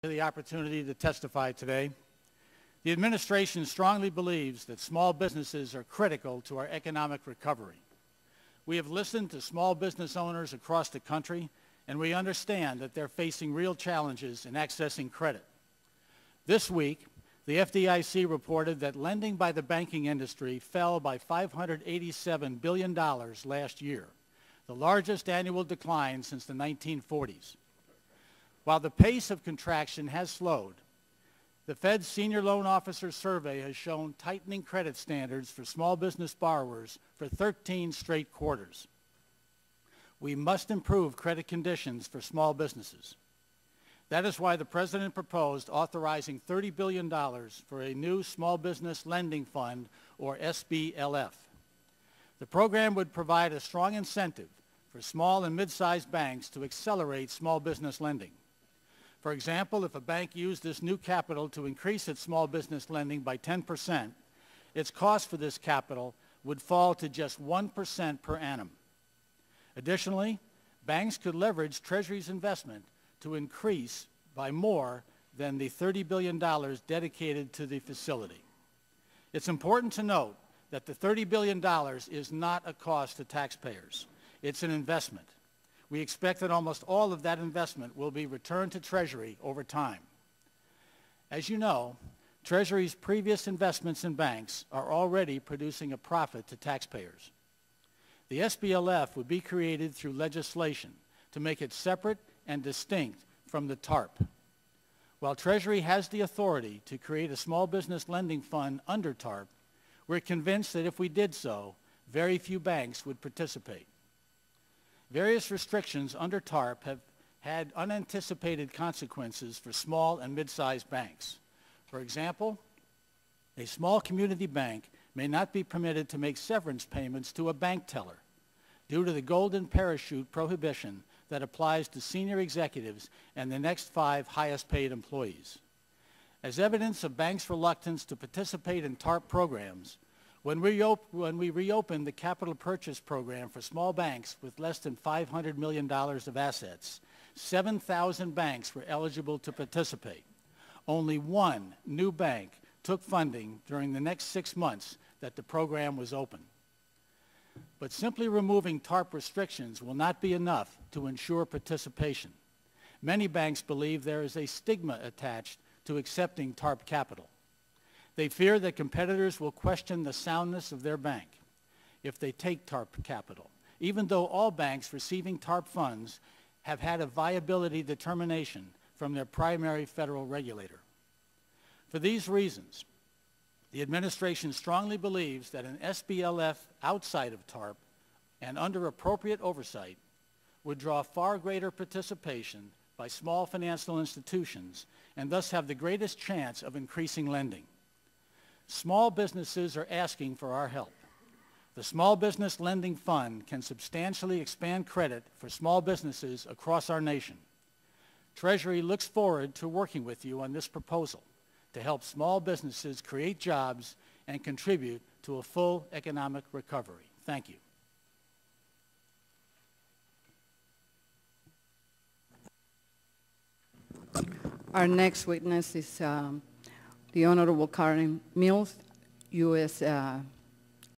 for the opportunity to testify today. The administration strongly believes that small businesses are critical to our economic recovery. We have listened to small business owners across the country, and we understand that they're facing real challenges in accessing credit. This week, the FDIC reported that lending by the banking industry fell by $587 billion last year, the largest annual decline since the 1940s. While the pace of contraction has slowed, the Fed's Senior Loan Officer Survey has shown tightening credit standards for small business borrowers for 13 straight quarters. We must improve credit conditions for small businesses. That is why the President proposed authorizing $30 billion for a new Small Business Lending Fund, or SBLF. The program would provide a strong incentive for small and mid-sized banks to accelerate small business lending. For example, if a bank used this new capital to increase its small business lending by 10%, its cost for this capital would fall to just 1% per annum. Additionally, banks could leverage Treasury's investment to increase by more than the $30 billion dedicated to the facility. It's important to note that the $30 billion is not a cost to taxpayers. It's an investment. We expect that almost all of that investment will be returned to Treasury over time. As you know, Treasury's previous investments in banks are already producing a profit to taxpayers. The SBLF would be created through legislation to make it separate and distinct from the TARP. While Treasury has the authority to create a small business lending fund under TARP, we're convinced that if we did so, very few banks would participate. Various restrictions under TARP have had unanticipated consequences for small and mid-sized banks. For example, a small community bank may not be permitted to make severance payments to a bank teller due to the golden parachute prohibition that applies to senior executives and the next 5 highest paid employees. As evidence of banks' reluctance to participate in TARP programs, when we reopened the capital purchase program for small banks with less than $500 million of assets, 7,000 banks were eligible to participate. Only one new bank took funding during the next 6 months that the program was open. But simply removing TARP restrictions will not be enough to ensure participation. Many banks believe there is a stigma attached to accepting TARP capital. They fear that competitors will question the soundness of their bank if they take TARP capital, even though all banks receiving TARP funds have had a viability determination from their primary federal regulator. For these reasons, the administration strongly believes that an SBLF outside of TARP and under appropriate oversight would draw far greater participation by small financial institutions and thus have the greatest chance of increasing lending. Small businesses are asking for our help. The Small Business Lending Fund can substantially expand credit for small businesses across our nation. Treasury looks forward to working with you on this proposal to help small businesses create jobs and contribute to a full economic recovery. Thank you. Our next witness is the Honorable Karen Mills, U.S.